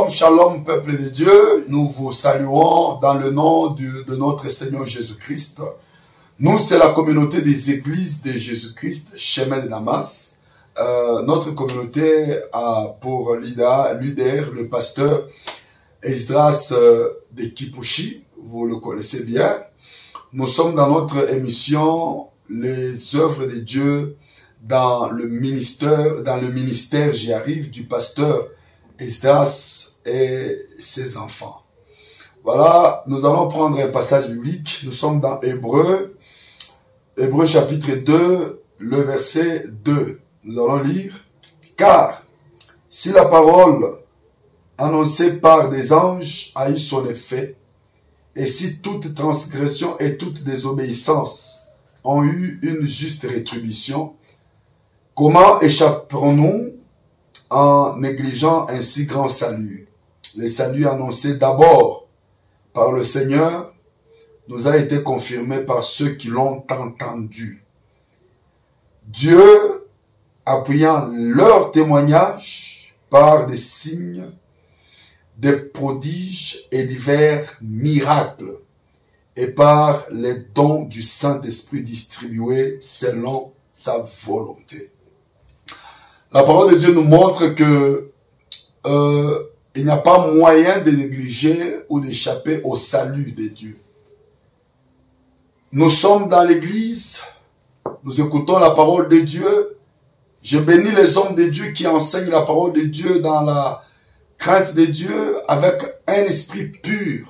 Shalom, shalom, peuple de Dieu. Nous vous saluons dans le nom de notre Seigneur Jésus-Christ. Nous, c'est la communauté des églises de Jésus-Christ, Chemin de Damas. Notre communauté a pour leader, le pasteur Esdras de Kipushi. Vous le connaissez bien. Nous sommes dans notre émission Les œuvres de Dieu dans le ministère, j'y arrive, du pasteur Esdras et ses enfants. Voilà, nous allons prendre un passage biblique. Nous sommes dans Hébreux chapitre 2, le verset 2. Nous allons lire. Car si la parole annoncée par des anges a eu son effet, et si toute transgression et toute désobéissance ont eu une juste rétribution, comment échapperons-nous en négligeant un si grand salut? Le salut annoncé d'abord par le Seigneur nous a été confirmé par ceux qui l'ont entendu. Dieu appuyant leur témoignage par des signes, des prodiges et divers miracles, et par les dons du Saint-Esprit distribués selon sa volonté. La parole de Dieu nous montre que il n'y a pas moyen de négliger ou d'échapper au salut de Dieu. Nous sommes dans l'église, nous écoutons la parole de Dieu. Je bénis les hommes de Dieu qui enseignent la parole de Dieu dans la crainte de Dieu avec un esprit pur,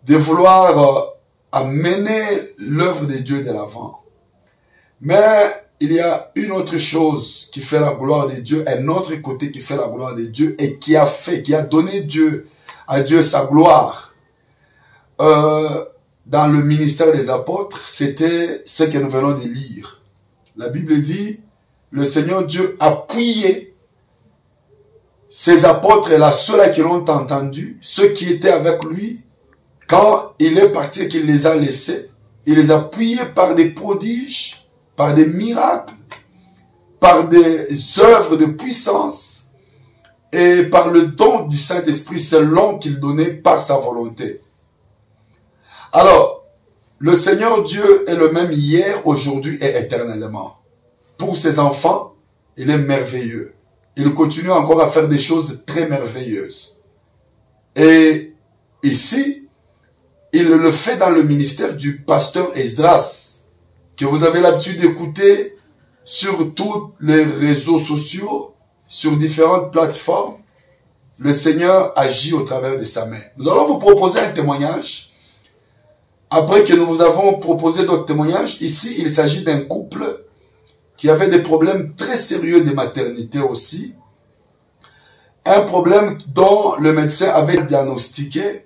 de vouloir amener l'œuvre de Dieu de l'avant. Mais il y a une autre chose qui fait la gloire de Dieu, un autre côté qui fait la gloire de Dieu et qui a donné à Dieu sa gloire. Dans le ministère des apôtres, c'était ce que nous venons de lire. La Bible dit, le Seigneur Dieu a appuyé ses apôtres, là, ceux-là qui l'ont entendu, ceux qui étaient avec lui, quand il est parti et qu'il les a laissés, il les a appuyés par des prodiges, par des miracles, par des œuvres de puissance et par le don du Saint-Esprit selon qu'il donnait par sa volonté. Alors, le Seigneur Dieu est le même hier, aujourd'hui et éternellement. Pour ses enfants, il est merveilleux. Il continue encore à faire des choses très merveilleuses. Et ici, il le fait dans le ministère du pasteur Esdras, que vous avez l'habitude d'écouter sur tous les réseaux sociaux, sur différentes plateformes. Le Seigneur agit au travers de sa main. Nous allons vous proposer un témoignage. Après que nous vous avons proposé d'autres témoignages, ici, il s'agit d'un couple qui avait des problèmes très sérieux de maternité aussi. Un problème dont le médecin avait diagnostiqué.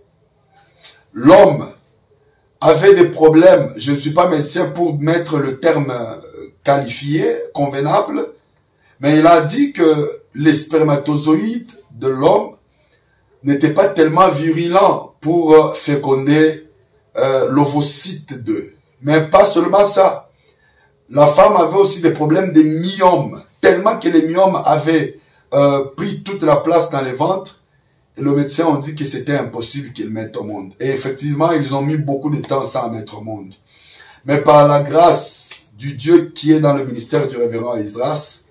L'homme avait des problèmes, je ne suis pas médecin pour mettre le terme qualifié, convenable, mais il a dit que les spermatozoïdes de l'homme n'étaient pas tellement virulents pour féconder l'ovocyte d'eux. Mais pas seulement ça. La femme avait aussi des problèmes de myomes, tellement que les myomes avaient pris toute la place dans les ventres. Et le médecin a dit que c'était impossible qu'ils mettent au monde. Et effectivement, ils ont mis beaucoup de temps sans mettre au monde. Mais par la grâce du Dieu qui est dans le ministère du révérend Esdras,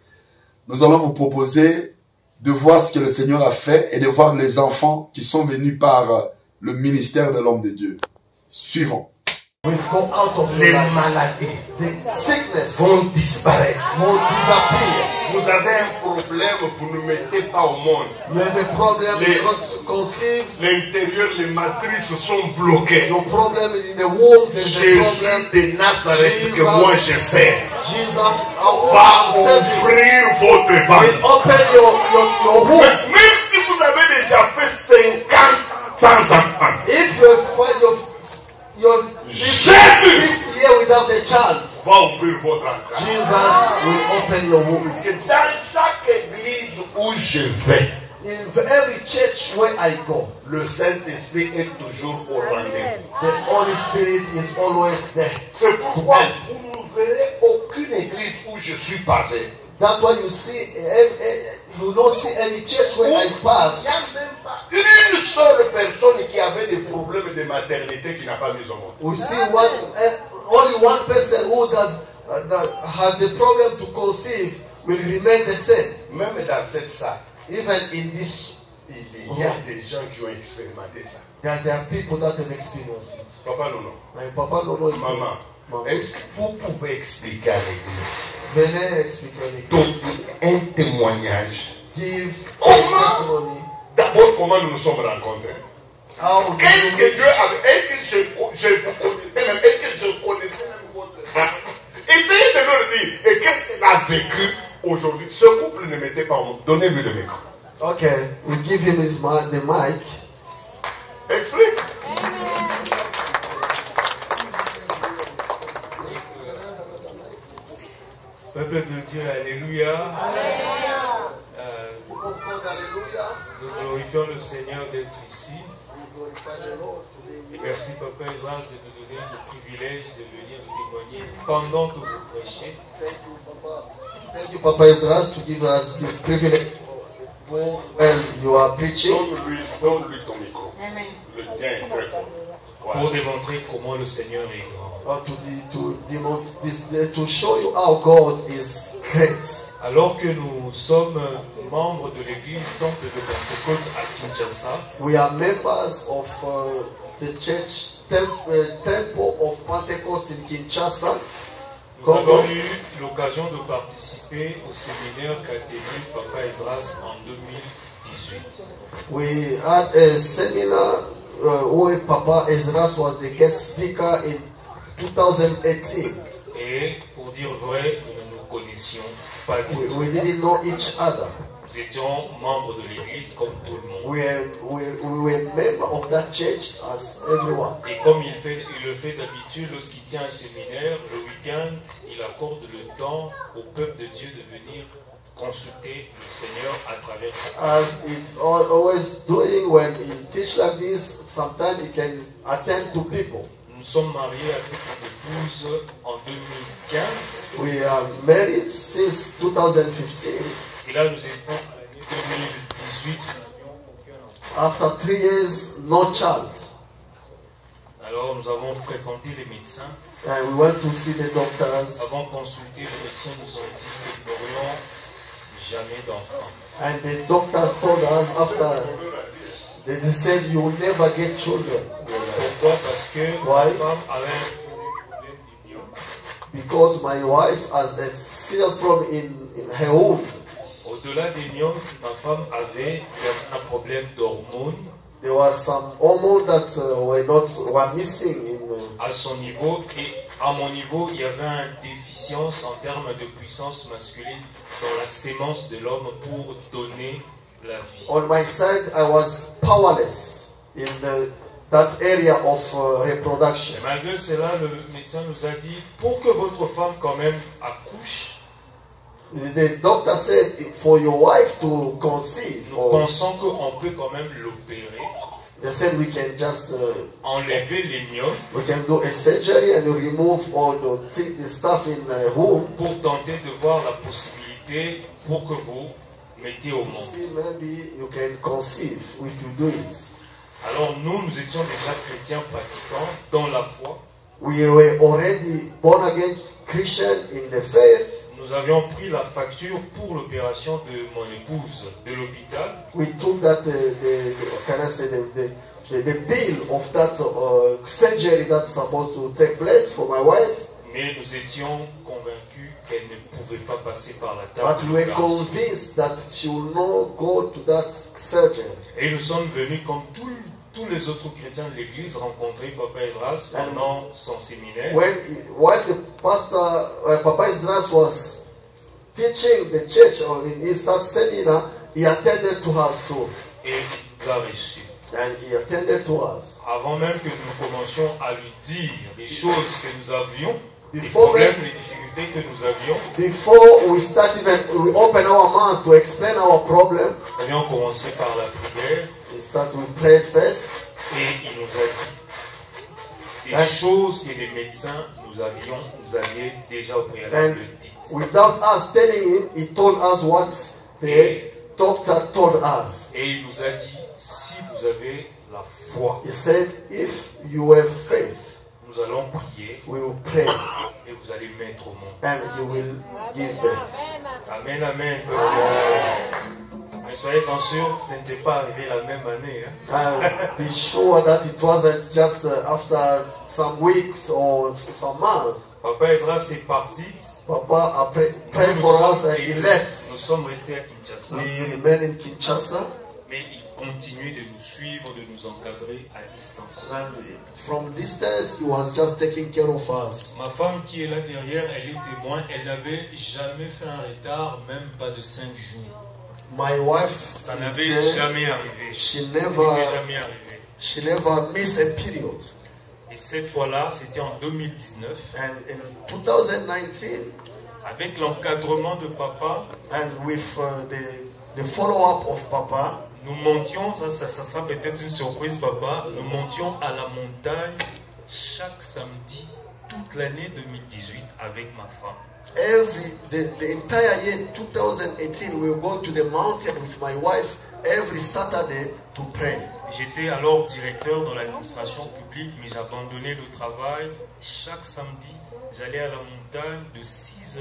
nous allons vous proposer de voir ce que le Seigneur a fait et de voir les enfants qui sont venus par le ministère de l'homme de Dieu. Suivons. Les maladies, les sickness vont disparaître. Vous avez un problème, vous ne mettez pas au monde. L'intérieur, les matrices sont bloquées. Jésus de Nazareth que moi je sais va ouvrir votre ventre. Même si vous avez déjà fait 50 sans enfants. Jésus va ouvrir votre entrée. Jesus will open your womb. Parce que dans chaque église où je vais, In every church where I go, le Saint-Esprit est toujours au rendez-vous. the Holy Spirit is always there. C'est pourquoi vous ne verrez aucune église où je suis passé. That's why you see, you don't see any church where I Il pass. n'y a même pas une seule personne qui avait des problèmes de maternité qui n'a pas mis au monde. We see only one person who does that had the problem to conceive will remain the same. Même dans cette salle, Even in this, il y a des gens qui ont expérimenté ça. there are people that have experienced it. Papa, non, non. My papa don't know it. Maman, est-ce que vous pouvez expliquer à l'église, Venez expliquer. donner un témoignage? Give Comment? testimony. D'abord, comment nous nous sommes rencontrés? How do Est-ce you que meet? Dieu avait, est-ce que je vous connaissais même, est-ce que je connaissais même votre femme? Essayez de leur dire, et qu'est-ce qu'elle a vécu aujourd'hui? Ce couple ne mettait pas au monde. Donnez-lui le micro. Okay, we give him the mic. Explique. Peuple de Dieu, Alléluia. Nous glorifions le Seigneur d'être ici. Et merci Papa Ezra de nous donner le privilège de venir témoigner pendant que vous prêchez. Thank you, Papa Esdras, to give us this privilege when you are preaching. Donne-lui ton micro. Le tien est très fort. Voilà. Pour démontrer comment le Seigneur est grand. To show you how God is great. Alors que nous sommes membres de l'église Temple de Pentecôte à Kinshasa, We are members of the church Temple of Pentecost in Kinshasa. nous avons eu l'occasion de participer au séminaire qu'a tenu Papa Ezras en 2018. We had a seminar where Papa Esdras was the guest speaker in 2018. Et pour dire vrai, nous ne nous connaissions pas du tout. We didn't know each other. Nous étions membres de l'église comme tout le monde. We were members of that church as everyone. Et comme il le fait d'habitude, lorsqu'il tient un séminaire, le week-end, il accorde le temps au peuple de Dieu de venir consulter le Seigneur à travers sa As it always doing when he teach like this, sometimes he can attend to people. Nous sommes mariés avec une épouse en 2015. We are married since 2015. Et là, nous étions à l'année 2018. After 3 years, no child. Alors, nous avons fréquenté les médecins. And we went to see the doctors. Avant de consulter, les médecins nous ont dit que nous n'aurions jamais d'enfants. And the doctors told us after, they said you will never get children. Pourquoi? Parce que ma Why? femme avait un problème d'union. Because my wife has a serious problem in her womb. Au-delà des myopes, ma femme avait un problème d'hormones. There was some hormones that were missing in. À son niveau et à mon niveau, il y avait une déficience en termes de puissance masculine dans la sémence de l'homme pour donner la vie. On my side, I was powerless in that area of reproduction. Et malgré cela, le médecin nous a dit, pour que votre femme quand même accouche, The doctor said for your wife to conceive, nous pensons qu'on peut quand même l'opérer, they said we can just enlever les myopes we can do a surgery and remove all the stuff in the womb. pour tenter de voir la possibilité pour que vous mettiez au monde. See, maybe you can conceive if you do it. Alors nous étions déjà chrétiens pratiquants dans la foi. We were already born again Christian in the faith. Nous avions pris la facture pour l'opération de mon épouse de l'hôpital. We took that the bill of that surgery that's supposed to take place for my wife. Mais nous étions convaincus qu'elle ne pouvait pas passer par la But table we were d'opération. convinced that she will not go to that surgery. Et nous sommes venus comme tous les autres chrétiens de l'église rencontrer Papa Esdras pendant son séminaire. While the pastor, Papa Esdras was teaching the church or in his that seminar, he attended to us too. Et il nous a reçus. And he attended to us. Avant même que nous commencions à lui dire les choses que nous avions, les Before problèmes, that- les difficultés que nous avions, Before we start we open our mouth to explain our problem, nous avions commencé par la prière we start to pray first. et il nous a dit des choses que les médecins nous aviez déjà au préalable dit. Without us telling him, he told us what the doctor told us. Et il nous a dit, si vous avez la foi, He said, if you have faith, nous allons prier we will pray et vous allez mettre au monde. and you will give birth. Amen, amen. Mais soyez en sûrs, ce n'était pas arrivé la même année. And be sure that it wasn't just after some weeks or some months. Papa Ezra c'est parti. Papa prayed for us and he left. Nous sommes restés à Kinshasa. We remained in Kinshasa. Mais il continuait de nous suivre, de nous encadrer à distance. And from distance, he was just taking care of us. Ma femme qui est là derrière, elle est témoin. Elle n'avait jamais fait un retard, même pas de 5 jours. My wife, Ça is n'avait there. jamais arrivé. She Ça n'était never, jamais arrivé. she never missed a period. Et cette fois-là, c'était en 2019. And in 2019, Avec l'encadrement de papa, and with the follow-up of Papa, nous montions, ça sera peut-être une surprise papa, nous montions à la montagne chaque samedi, toute l'année 2018 avec ma femme. the entire year 2018, we will go to the mountain with my wife every Saturday to pray. J'étais alors directeur dans l'administration publique, mais j'abandonnais le travail. Chaque samedi, j'allais à la montagne de 6h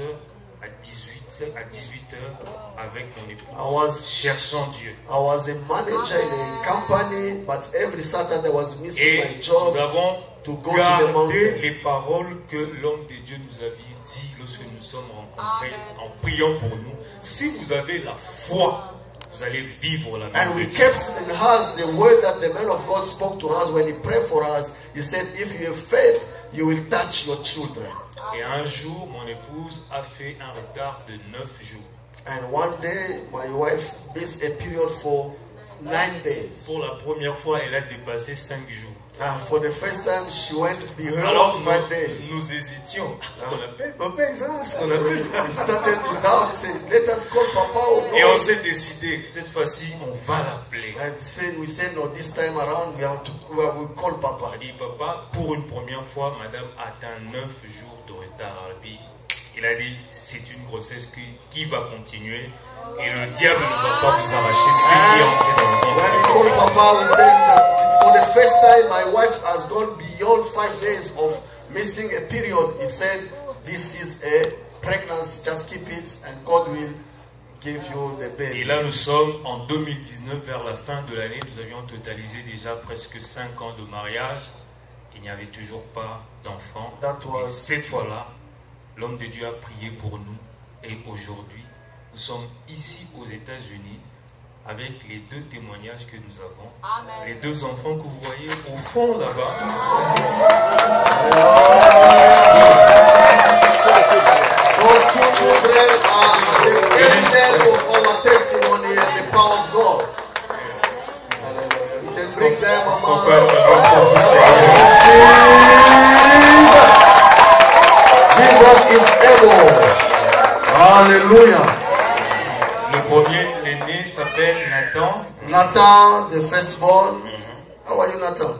à 18h avec mon épouse, cherchant Dieu. I was a manager in a company, but every Saturday I was missing Et my job nous avons to go to the gardé mountain. les paroles que l'homme de Dieu nous avait dit lorsque nous sommes rencontrés en priant pour nous. Si vous avez la foi, vous allez vivre la And même we vie. kept in us the word that the man of God spoke to us when he prayed for us. He said, if you have faith, you will touch your children. Et un jour, mon épouse a fait un retard de 9 jours. And one day, my wife missed a period for 9 days. Pour la première fois, elle a dépassé 5 jours. And for the first time, she went beyond Alors 5 days. nous hésitions. On appelle Papa Isaac, on appelle. We started to doubt, saying, let us call Papa or Et on no. s'est décidé, cette fois-ci, on va l'appeler. And we said, no, this time around, we will call Papa. Il dit, papa, pour une première fois, madame atteint 9 jours de retard. Il a dit, c'est une grossesse qui va continuer et le diable ne va pas vous arracher ce qui est entré dans le When we ventre. called Papa, we said that for the first time, my wife has gone beyond 5 days of missing a period. He said, this is a pregnancy, just keep it and God will give you the Et baby. là, nous sommes en 2019, vers la fin de l'année. Nous avions totalisé déjà presque 5 ans de mariage. Il n'y avait toujours pas d'enfant. Et cette fois-là, l'homme de Dieu a prié pour nous. Et aujourd'hui, nous sommes ici aux États-Unis avec les 2 témoignages que nous avons. Amen. Les 2 enfants que vous voyez au fond là-bas. Those 2 children are the evidence of our testimony and the power of God. Hallelujah. We can bring them Est-ce qu'on among peut avoir un enfant du Seigneur? Jesus is able. Hallelujah. Le premier, l'aîné, s'appelle Nathan. Nathan, the firstborn. How are you, Nathan?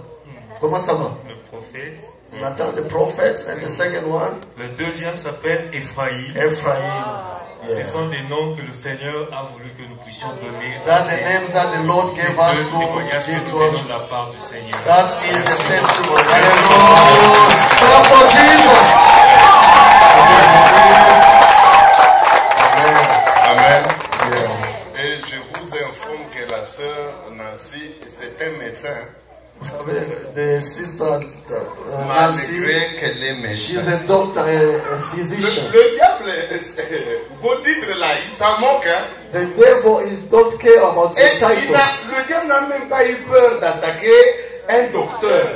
Comment ça va? Le prophète. Nathan, the prophet, and the second one, Le deuxième s'appelle Ephraïm. Ephraim. Ce sont des noms que le Seigneur a voulu que nous puissions donner. That's the names that the Lord Ces gave us deux to témoignages que give nous to donnons us. de la part du Seigneur. That is the Merci. testimony. Merci. Hallelujah. Clap for Jesus. Amen. Yeah. Et je vous informe que la sœur Nancy, c'est un médecin. Vous savez, the sister Nancy, Malgré qu'elle est she's médecin. a doctor, a physician. Le diable, vos titres là, il s'en moque. Hein? The devil don't care about your Et titles. le diable n'a même pas eu peur d'attaquer un docteur.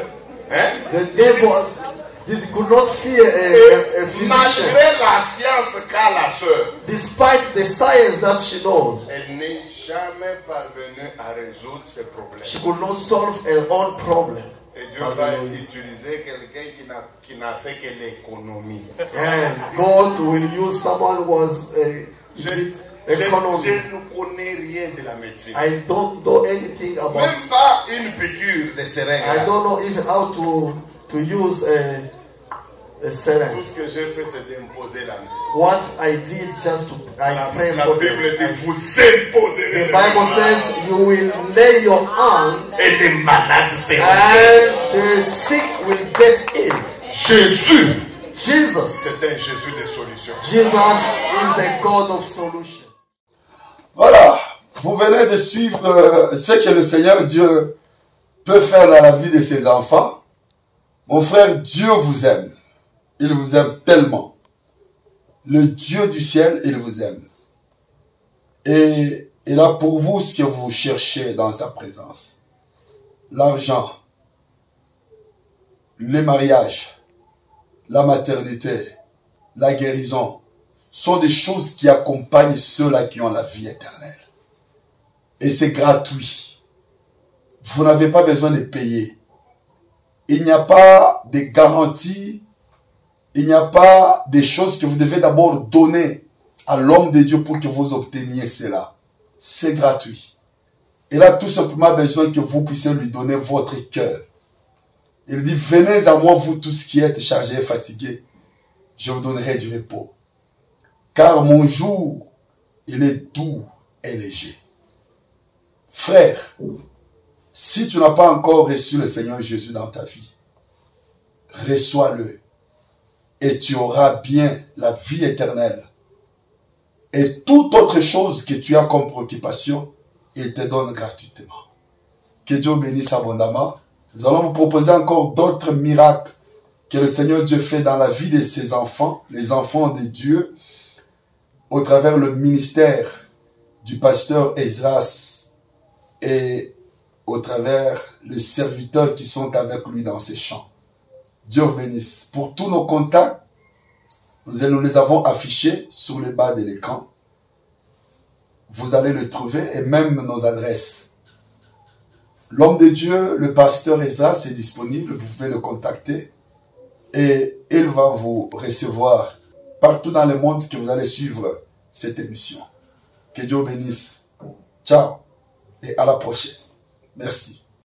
Hein? The devil could not fear a physician. Malgré la science qu'a la sœur, Despite the science that she knows, elle n'est jamais parvenue à résoudre ses problèmes. she could not solve her own problem. Et Dieu va utiliser quelqu'un qui n'a fait que l'économie. And God will use someone who was Je economy. ne connais rien de la médecine. I don't know anything about. Même pas une piqûre de I seringue. don't know even how to use a servant. Tout ce que j'ai fait, c'est d'imposer la main. What I did just to pray La for Bible them. dit, vous imposez The Bible says you will lay your hands et les malades seront. and the sick will get healed. Jésus, Jesus. c'est un Jésus de solutions. Jesus is a God of solution. Voilà, vous venez de suivre ce que le Seigneur Dieu peut faire dans la vie de ses enfants. Mon frère, Dieu vous aime. Il vous aime tellement. Le Dieu du ciel, il vous aime. Et il a pour vous ce que vous cherchez dans sa présence. L'argent, les mariages, la maternité, la guérison, sont des choses qui accompagnent ceux-là qui ont la vie éternelle. Et c'est gratuit. Vous n'avez pas besoin de payer. Il n'y a pas de garantie, il n'y a pas des choses que vous devez d'abord donner à l'homme de Dieu pour que vous obteniez cela. C'est gratuit. Il a tout simplement besoin que vous puissiez lui donner votre cœur. Il dit, venez à moi vous tous qui êtes chargés et fatigués, je vous donnerai du repos. Car mon joug, il est doux et léger. Frère, si tu n'as pas encore reçu le Seigneur Jésus dans ta vie, reçois-le et tu auras bien la vie éternelle. Et toute autre chose que tu as comme préoccupation, il te donne gratuitement. Que Dieu bénisse abondamment. Nous allons vous proposer encore d'autres miracles que le Seigneur Dieu fait dans la vie de ses enfants, les enfants de Dieu, au travers le ministère du pasteur Esdras et au travers les serviteurs qui sont avec lui dans ses champs. Dieu vous bénisse. Pour tous nos contacts, nous les avons affichés sur le bas de l'écran. Vous allez le trouver et même nos adresses. L'homme de Dieu, le pasteur Esdras, est disponible. Vous pouvez le contacter et il va vous recevoir partout dans le monde que vous allez suivre cette émission. Que Dieu bénisse. Ciao et à la prochaine. Merci.